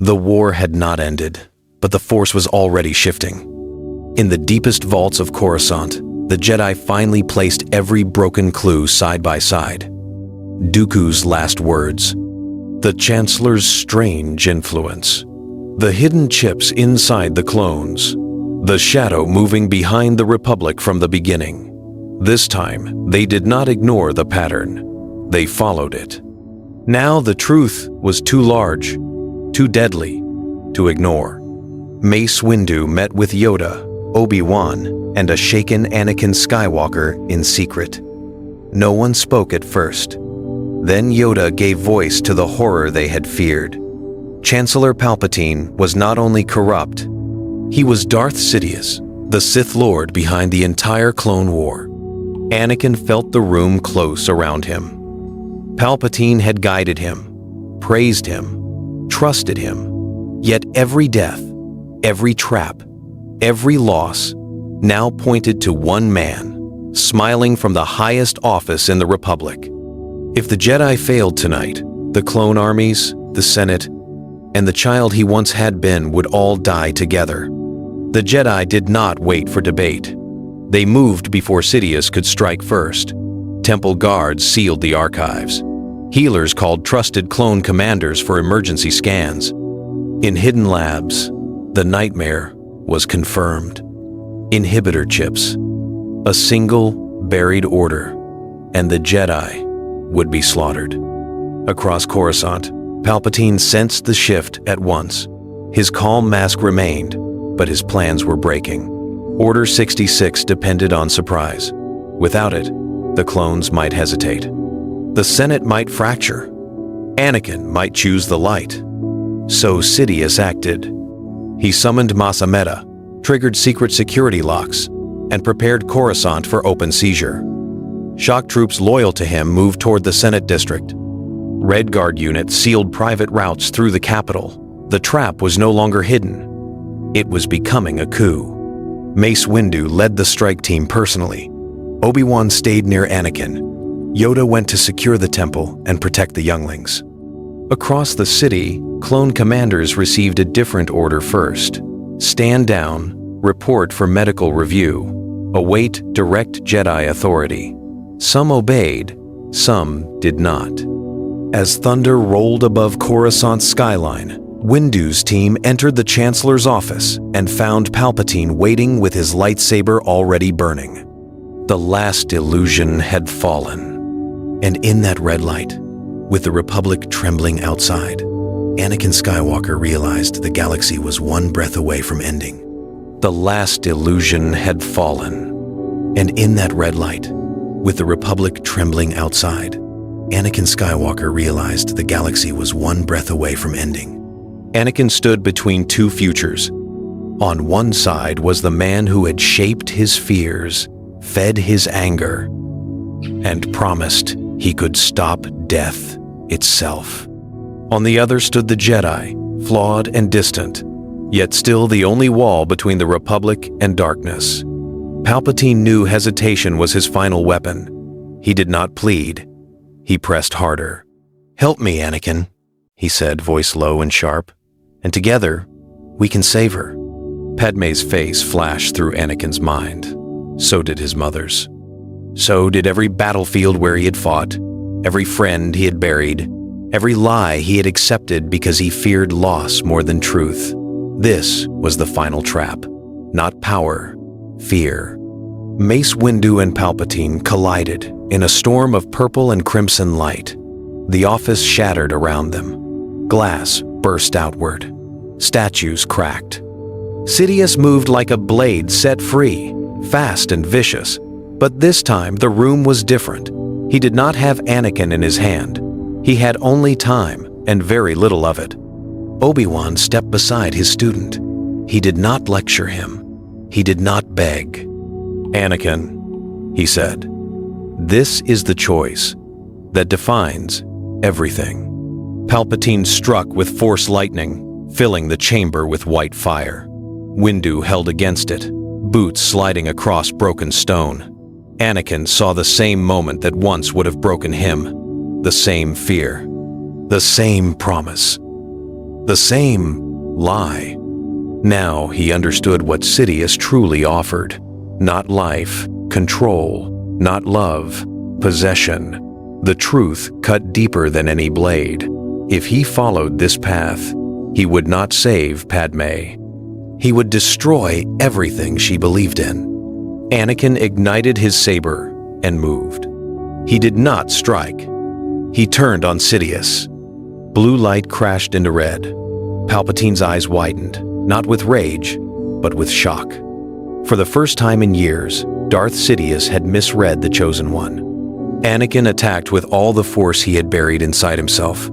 The war had not ended, but the Force was already shifting. In the deepest vaults of Coruscant, the Jedi finally placed every broken clue side by side. Dooku's last words, the Chancellor's strange influence, the hidden chips inside the clones, the shadow moving behind the Republic from the beginning. This time, they did not ignore the pattern. They followed it. Now the truth was too large, too deadly, to ignore. Mace Windu met with Yoda, Obi-Wan, and a shaken Anakin Skywalker in secret. No one spoke at first. Then Yoda gave voice to the horror they had feared. Chancellor Palpatine was not only corrupt, he was Darth Sidious, the Sith Lord behind the entire Clone War. Anakin felt the room close around him. Palpatine had guided him, praised him, trusted him. Yet every death, every trap, every loss now pointed to one man, smiling from the highest office in the Republic. If the Jedi failed tonight, the clone armies, the Senate, and the child he once had been would all die together. The Jedi did not wait for debate. They moved before Sidious could strike first. Temple guards sealed the archives. Healers called trusted clone commanders for emergency scans. In hidden labs, the nightmare was confirmed. Inhibitor chips, a single buried order, and the Jedi would be slaughtered. Across Coruscant, Palpatine sensed the shift at once. His calm mask remained, but his plans were breaking. Order 66 depended on surprise. Without it, the clones might hesitate. The Senate might fracture. Anakin might choose the light. So Sidious acted. He summoned Masameta, triggered secret security locks, and prepared Coruscant for open seizure. Shock troops loyal to him moved toward the Senate district. Red Guard units sealed private routes through the capital. The trap was no longer hidden. It was becoming a coup. Mace Windu led the strike team personally. Obi-Wan stayed near Anakin. Yoda went to secure the temple and protect the younglings. Across the city, clone commanders received a different order first. Stand down, report for medical review, await direct Jedi authority. Some obeyed, some did not. As thunder rolled above Coruscant's skyline, Windu's team entered the Chancellor's office and found Palpatine waiting with his lightsaber already burning. The last illusion had fallen. And in that red light, with the Republic trembling outside, Anakin Skywalker realized the galaxy was one breath away from ending. The last illusion had fallen. And in that red light, with the Republic trembling outside, Anakin Skywalker realized the galaxy was one breath away from ending. Anakin stood between two futures. On one side was the man who had shaped his fears, fed his anger, and promised he could stop death itself. On the other stood the Jedi, flawed and distant, yet still the only wall between the Republic and darkness. Palpatine knew hesitation was his final weapon. He did not plead. He pressed harder. "Help me, Anakin," he said, voice low and sharp. "And together, we can save her." Padme's face flashed through Anakin's mind. So did his mother's. So did every battlefield where he had fought, every friend he had buried, every lie he had accepted because he feared loss more than truth. This was the final trap. Not power, fear. Mace Windu and Palpatine collided in a storm of purple and crimson light. The office shattered around them. Glass burst outward. Statues cracked. Sidious moved like a blade set free, fast and vicious. But this time the room was different. He did not have Anakin in his hand. He had only time, and very little of it. Obi-Wan stepped beside his student. He did not lecture him. He did not beg. "Anakin," he said, "this is the choice that defines everything." Palpatine struck with Force lightning, filling the chamber with white fire. Windu held against it, boots sliding across broken stone. Anakin saw the same moment that once would have broken him, the same fear, the same promise. The same lie. Now he understood what Sidious truly offered. Not life, control, not love, possession. The truth cut deeper than any blade. If he followed this path, he would not save Padme. He would destroy everything she believed in. Anakin ignited his saber and moved. He did not strike. He turned on Sidious. Blue light crashed into red. Palpatine's eyes widened, not with rage, but with shock. For the first time in years, Darth Sidious had misread the Chosen One. Anakin attacked with all the force he had buried inside himself.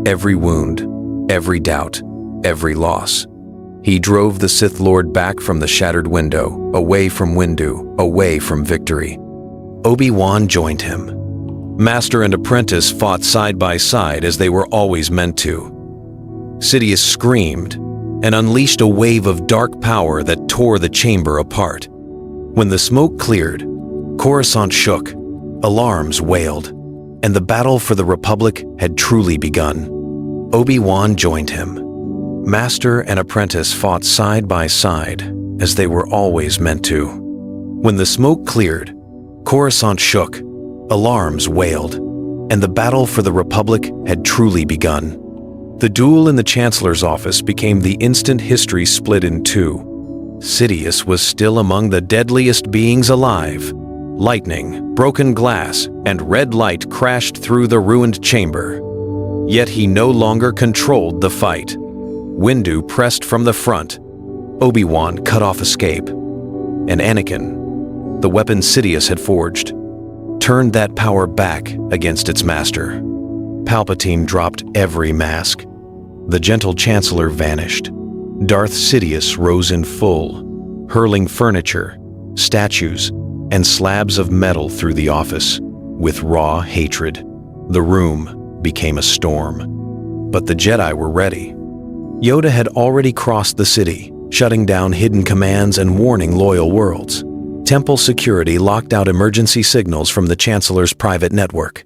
Every wound, every doubt, every loss. He drove the Sith Lord back from the shattered window, away from Windu, away from victory. Obi-Wan joined him. Master and apprentice fought side by side as they were always meant to. Sidious screamed and unleashed a wave of dark power that tore the chamber apart. When the smoke cleared, Coruscant shook, alarms wailed, and the battle for the Republic had truly begun. Obi-Wan joined him. Master and apprentice fought side by side as they were always meant to. When the smoke cleared, Coruscant shook, alarms wailed, and the battle for the Republic had truly begun. The duel in the Chancellor's office became the instant history split in two. Sidious was still among the deadliest beings alive. Lightning, broken glass, and red light crashed through the ruined chamber. Yet he no longer controlled the fight. Windu pressed from the front. Obi-Wan cut off escape. And Anakin, the weapon Sidious had forged, turned that power back against its master. Palpatine dropped every mask. The gentle Chancellor vanished. Darth Sidious rose in full, hurling furniture, statues, and slabs of metal through the office with raw hatred. The room became a storm. But the Jedi were ready. Yoda had already crossed the city, shutting down hidden commands and warning loyal worlds. Temple security locked out emergency signals from the Chancellor's private network.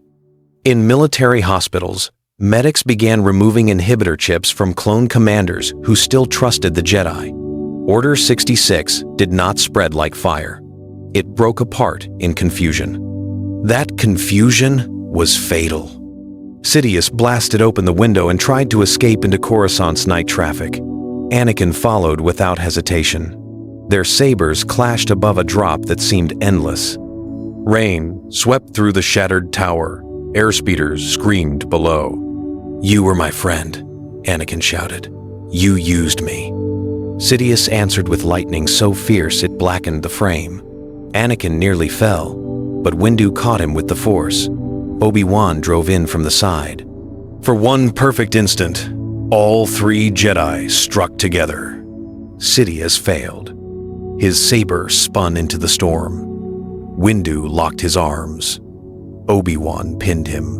In military hospitals, medics began removing inhibitor chips from clone commanders who still trusted the Jedi. Order 66 did not spread like fire. It broke apart in confusion. That confusion was fatal. Sidious blasted open the window and tried to escape into Coruscant's night traffic. Anakin followed without hesitation. Their sabers clashed above a drop that seemed endless. Rain swept through the shattered tower. Airspeeders screamed below. "You were my friend," Anakin shouted. "You used me." Sidious answered with lightning so fierce it blackened the frame. Anakin nearly fell, but Windu caught him with the Force. Obi-Wan drove in from the side. For one perfect instant, all three Jedi struck together. Sidious failed. His saber spun into the storm. Windu locked his arms. Obi-Wan pinned him.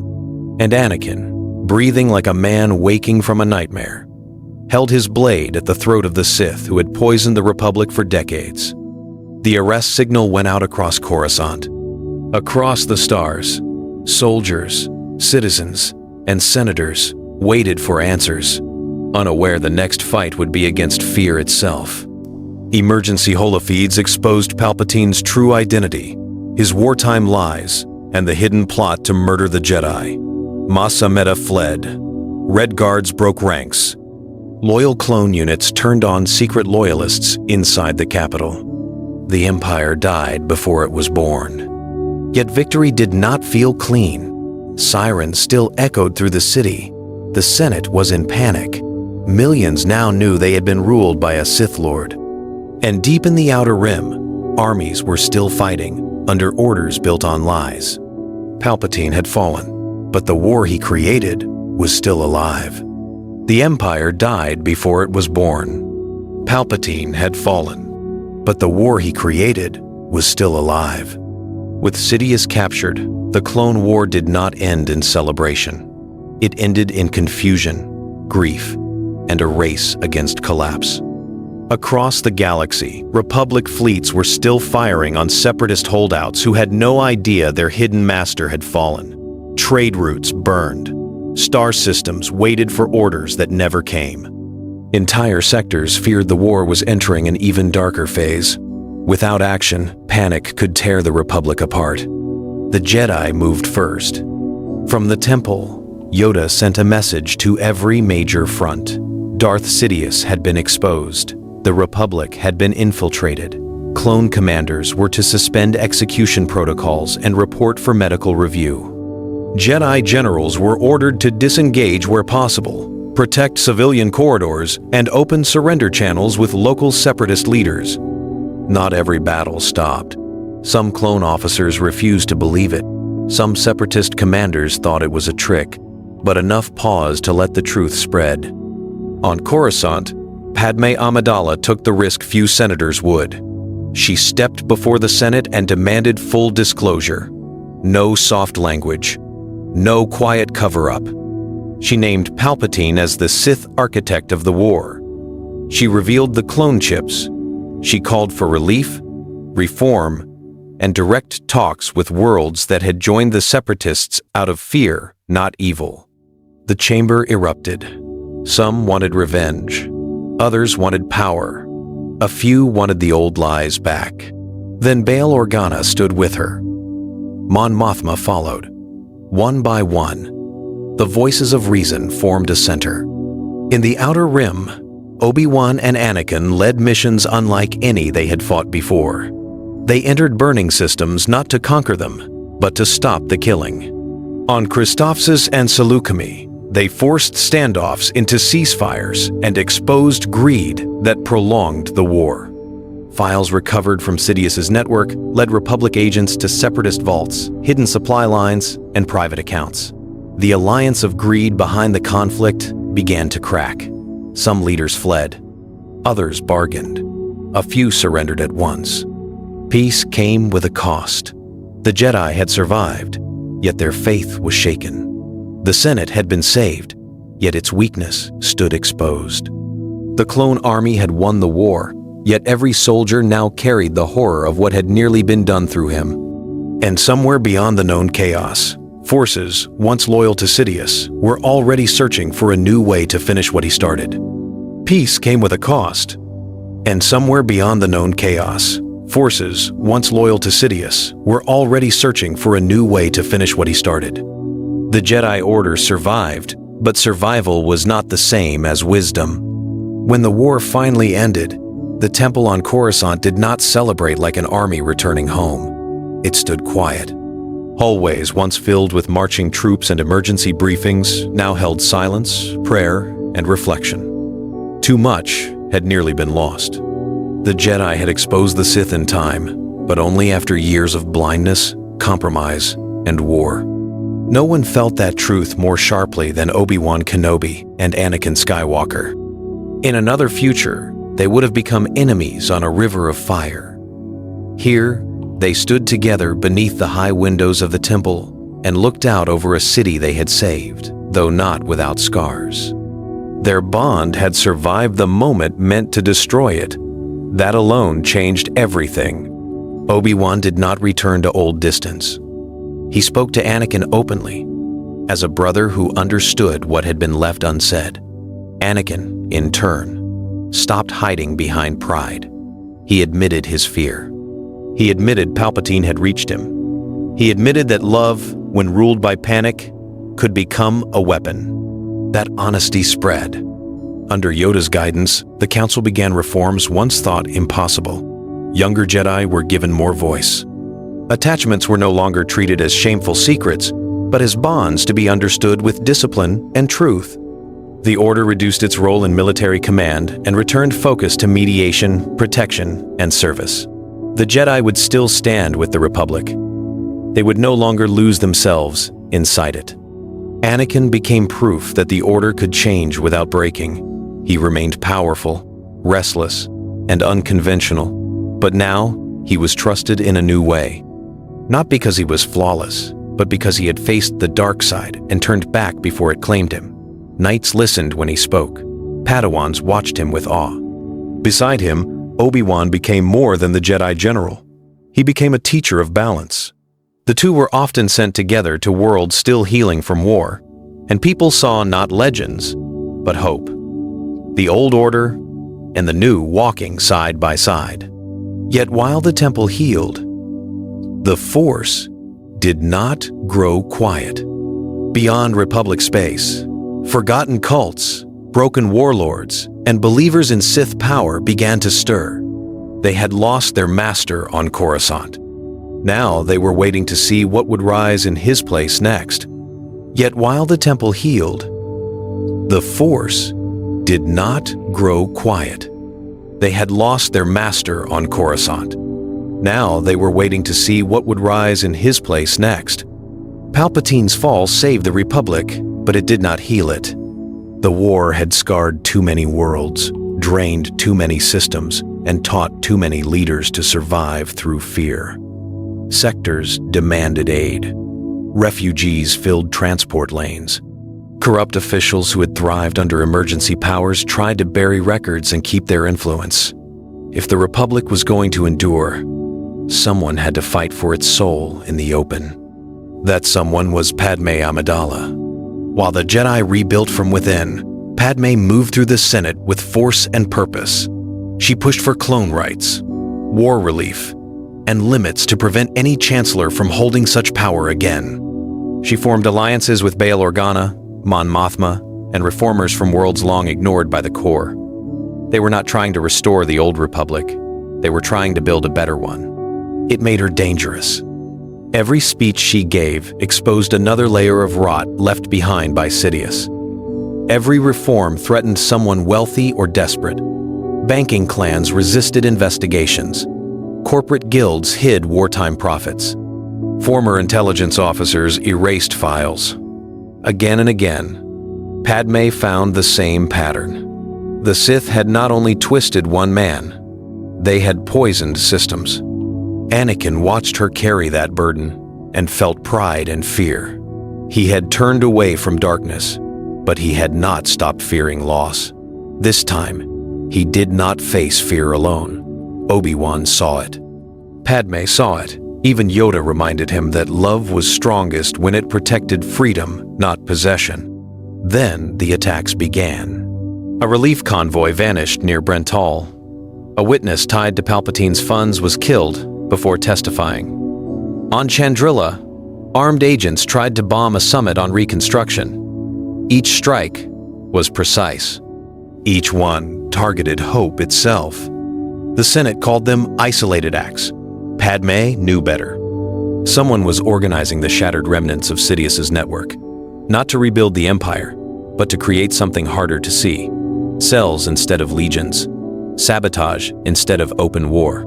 And Anakin, breathing like a man waking from a nightmare, held his blade at the throat of the Sith who had poisoned the Republic for decades. The arrest signal went out across Coruscant. Across the stars, soldiers, citizens, and senators waited for answers, unaware the next fight would be against fear itself. Emergency holofeeds exposed Palpatine's true identity, his wartime lies, and the hidden plot to murder the Jedi. Mas Amedda fled. Red Guards broke ranks. Loyal clone units turned on secret loyalists inside the capital. The Empire died before it was born. Yet victory did not feel clean. Sirens still echoed through the city. The Senate was in panic. Millions now knew they had been ruled by a Sith Lord. And deep in the Outer Rim, armies were still fighting, under orders built on lies. Palpatine had fallen, but the war he created was still alive. The Empire died before it was born. Palpatine had fallen, but the war he created was still alive. With Sidious captured, the Clone War did not end in celebration. It ended in confusion, grief, and a race against collapse. Across the galaxy, Republic fleets were still firing on separatist holdouts who had no idea their hidden master had fallen. Trade routes burned. Star systems waited for orders that never came. Entire sectors feared the war was entering an even darker phase. Without action, panic could tear the Republic apart. The Jedi moved first. From the temple, Yoda sent a message to every major front. Darth Sidious had been exposed. The Republic had been infiltrated. Clone commanders were to suspend execution protocols and report for medical review. Jedi generals were ordered to disengage where possible, protect civilian corridors, and open surrender channels with local separatist leaders. Not every battle stopped. Some clone officers refused to believe it. Some separatist commanders thought it was a trick, but enough paused to let the truth spread. On Coruscant, Padme Amidala took the risk few senators would. She stepped before the Senate and demanded full disclosure. No soft language. No quiet cover-up. She named Palpatine as the Sith architect of the war. She revealed the clone chips. She called for relief, reform, and direct talks with worlds that had joined the separatists out of fear, not evil. The chamber erupted. Some wanted revenge. Others wanted power. A few wanted the old lies back. Then Bail Organa stood with her. Mon Mothma followed. One by one, the voices of reason formed a center. In the Outer Rim, Obi-Wan and Anakin led missions unlike any they had fought before. They entered burning systems not to conquer them, but to stop the killing. On Christophsis and Seleucami, they forced standoffs into ceasefires and exposed greed that prolonged the war. Files recovered from Sidious's network led Republic agents to separatist vaults, hidden supply lines, and private accounts. The alliance of greed behind the conflict began to crack. Some leaders fled. Others bargained. A few surrendered at once. Peace came with a cost. The Jedi had survived, yet their faith was shaken. The Senate had been saved, yet its weakness stood exposed. The clone army had won the war, yet every soldier now carried the horror of what had nearly been done through him. And somewhere beyond the known chaos, forces, once loyal to Sidious, were already searching for a new way to finish what he started. Peace came with a cost. And somewhere beyond the known chaos, forces, once loyal to Sidious, were already searching for a new way to finish what he started. The Jedi Order survived, but survival was not the same as wisdom. When the war finally ended, the temple on Coruscant did not celebrate like an army returning home. It stood quiet. Hallways once filled with marching troops and emergency briefings now held silence, prayer, and reflection. Too much had nearly been lost. The Jedi had exposed the Sith in time, but only after years of blindness, compromise, and war. No one felt that truth more sharply than Obi-Wan Kenobi and Anakin Skywalker. In another future, they would have become enemies on a river of fire. Here, they stood together beneath the high windows of the temple and looked out over a city they had saved, though not without scars. Their bond had survived the moment meant to destroy it. That alone changed everything. Obi-Wan did not return to old distance. He spoke to Anakin openly, as a brother who understood what had been left unsaid. Anakin, in turn, stopped hiding behind pride. He admitted his fear. He admitted Palpatine had reached him. He admitted that love, when ruled by panic, could become a weapon. That honesty spread. Under Yoda's guidance, the Council began reforms once thought impossible. Younger Jedi were given more voice. Attachments were no longer treated as shameful secrets, but as bonds to be understood with discipline and truth. The Order reduced its role in military command and returned focus to mediation, protection, and service. The Jedi would still stand with the Republic. They would no longer lose themselves inside it. Anakin became proof that the Order could change without breaking. He remained powerful, restless, and unconventional, but now he was trusted in a new way. Not because he was flawless, but because he had faced the dark side and turned back before it claimed him. Knights listened when he spoke. Padawans watched him with awe. Beside him, Obi-Wan became more than the Jedi General. He became a teacher of balance. The two were often sent together to worlds still healing from war, and people saw not legends, but hope. the old order and the new walking side by side. Yet while the temple healed, the Force did not grow quiet. Beyond Republic space, forgotten cults, broken warlords, and believers in Sith power began to stir. They had lost their master on Coruscant. Now they were waiting to see what would rise in his place next. Yet while the temple healed, the Force did not grow quiet. They had lost their master on Coruscant. Now they were waiting to see what would rise in his place next. Palpatine's fall saved the Republic, but it did not heal it. The war had scarred too many worlds, drained too many systems, and taught too many leaders to survive through fear. Sectors demanded aid. Refugees filled transport lanes. Corrupt officials who had thrived under emergency powers tried to bury records and keep their influence. If the Republic was going to endure, someone had to fight for its soul in the open. That someone was Padme Amidala. While the Jedi rebuilt from within, Padme moved through the Senate with force and purpose. She pushed for clone rights, war relief, and limits to prevent any Chancellor from holding such power again. She formed alliances with Bail Organa, Mon Mothma, and reformers from worlds long ignored by the core. They were not trying to restore the old Republic. They were trying to build a better one. It made her dangerous. Every speech she gave exposed another layer of rot left behind by Sidious. Every reform threatened someone wealthy or desperate. Banking clans resisted investigations. Corporate guilds hid wartime profits. Former intelligence officers erased files. Again and again, Padme found the same pattern. The Sith had not only twisted one man, they had poisoned systems. Anakin watched her carry that burden and felt pride and fear. He had turned away from darkness, but he had not stopped fearing loss. This time, he did not face fear alone. Obi-Wan saw it. Padme saw it. Even Yoda reminded him that love was strongest when it protected freedom, not possession. Then the attacks began. A relief convoy vanished near Brental. A witness tied to Palpatine's funds was killed before testifying. On Chandrila, armed agents tried to bomb a summit on Reconstruction. Each strike was precise. Each one targeted hope itself. The Senate called them isolated acts. Padme knew better. Someone was organizing the shattered remnants of Sidious's network, not to rebuild the Empire, but to create something harder to see. Cells instead of legions. Sabotage instead of open war.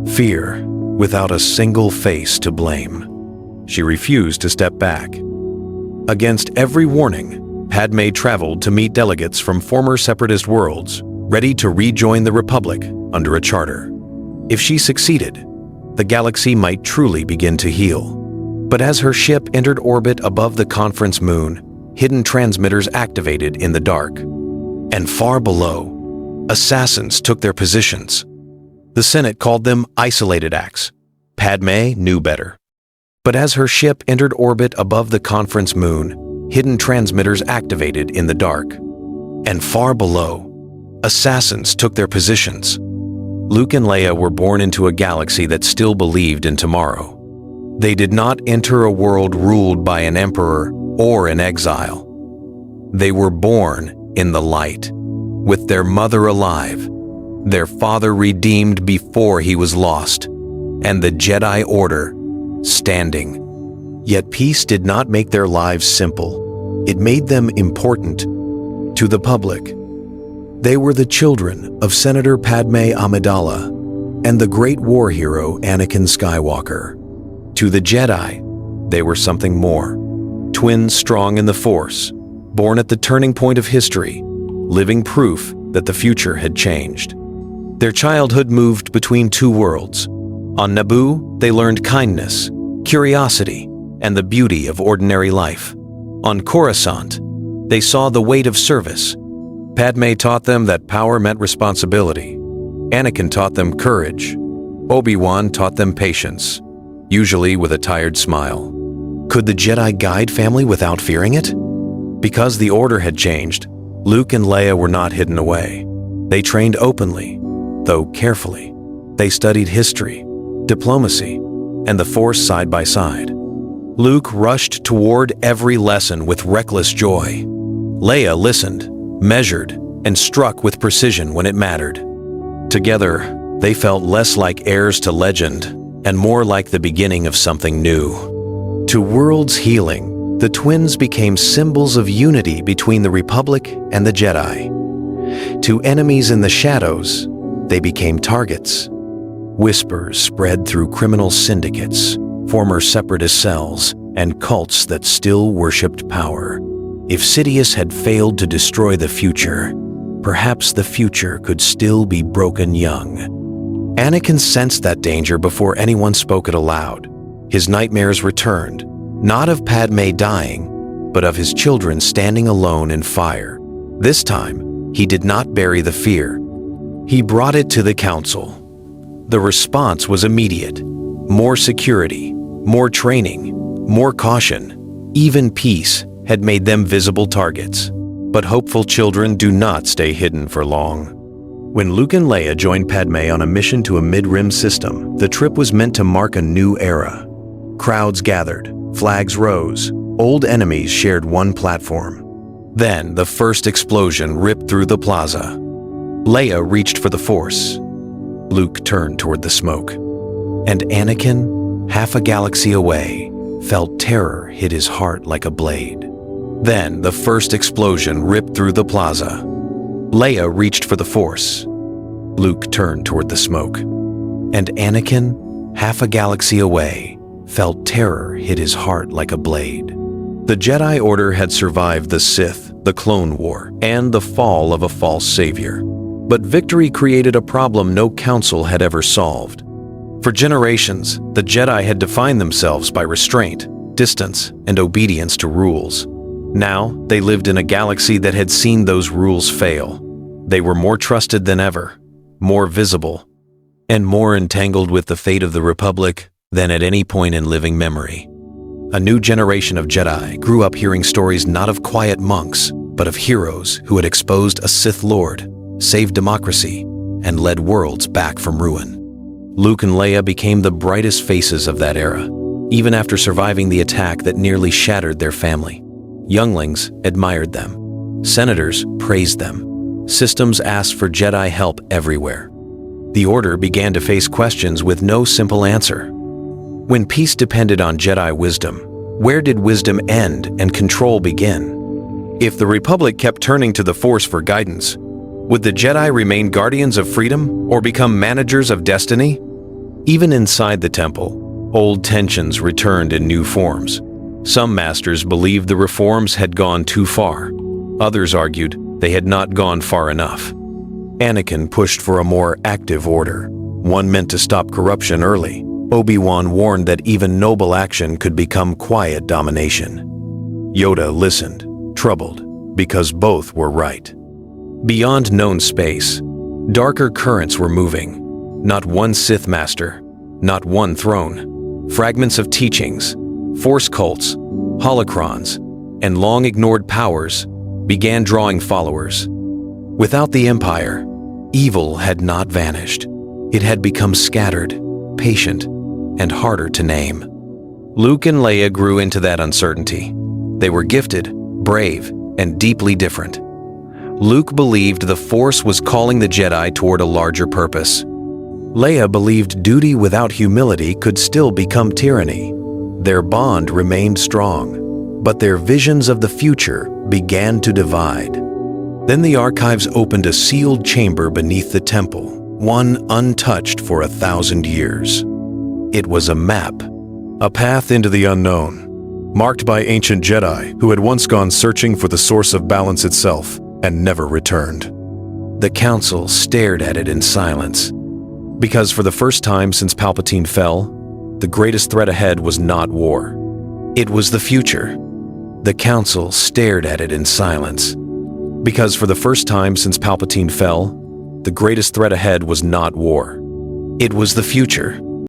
Fear without a single face to blame. She refused to step back. Against every warning, Padme traveled to meet delegates from former separatist worlds, ready to rejoin the Republic under a charter. If she succeeded, the galaxy might truly begin to heal. But as her ship entered orbit above the conference moon, hidden transmitters activated in the dark. And far below, assassins took their positions. The Senate called them isolated acts. Padme knew better. But as her ship entered orbit above the conference moon, hidden transmitters activated in the dark. And far below, assassins took their positions. Luke and Leia were born into a galaxy that still believed in tomorrow. They did not enter a world ruled by an emperor or an exile. They were born in the light, with their mother alive, their father redeemed before he was lost, and the Jedi Order standing. Yet peace did not make their lives simple. It made them important to the public. They were the children of Senator Padme Amidala and the great war hero Anakin Skywalker. To the Jedi, they were something more. Twins strong in the Force, born at the turning point of history, living proof that the future had changed. Their childhood moved between two worlds. On Naboo, they learned kindness, curiosity, and the beauty of ordinary life. On Coruscant, they saw the weight of service. Padme taught them that power meant responsibility. Anakin taught them courage. Obi-Wan taught them patience, usually with a tired smile. Could the Jedi guide family without fearing it? Because the Order had changed, Luke and Leia were not hidden away. They trained openly, though carefully. They studied history, diplomacy, and the Force side by side. Luke rushed toward every lesson with reckless joy. Leia listened, measured, and struck with precision when it mattered. Together, they felt less like heirs to legend and more like the beginning of something new. To worlds healing, the twins became symbols of unity between the Republic and the Jedi. To enemies in the shadows, they became targets. Whispers spread through criminal syndicates, former separatist cells, and cults that still worshipped power. If Sidious had failed to destroy the future, perhaps the future could still be broken young. Anakin sensed that danger before anyone spoke it aloud. His nightmares returned, not of Padme dying, but of his children standing alone in fire. This time, he did not bury the fear. He brought it to the Council. The response was immediate. More security, more training, more caution. Even peace had made them visible targets. But hopeful children do not stay hidden for long. When Luke and Leia joined Padme on a mission to a mid-rim system, the trip was meant to mark a new era. Crowds gathered, flags rose, old enemies shared one platform. Then the first explosion ripped through the plaza. Leia reached for the Force. Luke turned toward the smoke. And Anakin, half a galaxy away, felt terror hit his heart like a blade. Then the first explosion ripped through the plaza. Leia reached for the Force. Luke turned toward the smoke. And Anakin, half a galaxy away, felt terror hit his heart like a blade. The Jedi Order had survived the Sith, the Clone War, and the fall of a false savior. But victory created a problem no council had ever solved. For generations, the Jedi had defined themselves by restraint, distance, and obedience to rules. Now, they lived in a galaxy that had seen those rules fail. They were more trusted than ever, more visible, and more entangled with the fate of the Republic than at any point in living memory. A new generation of Jedi grew up hearing stories not of quiet monks, but of heroes who had exposed a Sith Lord, saved democracy, and led worlds back from ruin. Luke and Leia became the brightest faces of that era, even after surviving the attack that nearly shattered their family. Younglings admired them. Senators praised them. Systems asked for Jedi help everywhere. The Order began to face questions with no simple answer. When peace depended on Jedi wisdom, where did wisdom end and control begin? If the Republic kept turning to the Force for guidance, would the Jedi remain guardians of freedom or become managers of destiny? Even inside the temple, old tensions returned in new forms. Some masters believed the reforms had gone too far. Others argued they had not gone far enough. Anakin pushed for a more active order, one meant to stop corruption early. Obi-Wan warned that even noble action could become quiet domination. Yoda listened, troubled, because both were right. Beyond known space, darker currents were moving. Not one Sith master, not one throne. Fragments of teachings, Force cults, holocrons, and long-ignored powers began drawing followers. Without the Empire, evil had not vanished. It had become scattered, patient, and harder to name. Luke and Leia grew into that uncertainty. They were gifted, brave, and deeply different. Luke believed the Force was calling the Jedi toward a larger purpose. Leia believed duty without humility could still become tyranny. Their bond remained strong, but their visions of the future began to divide. Then the archives opened a sealed chamber beneath the temple, one untouched for 1,000 years. It was a map, a path into the unknown, marked by ancient Jedi who had once gone searching for the source of balance itself and never returned. The Council stared at it in silence, because for the first time since Palpatine fell, the greatest threat ahead was not war. It was the future. The Council stared at it in silence, because for the first time since Palpatine fell, the greatest threat ahead was not war. It was the future.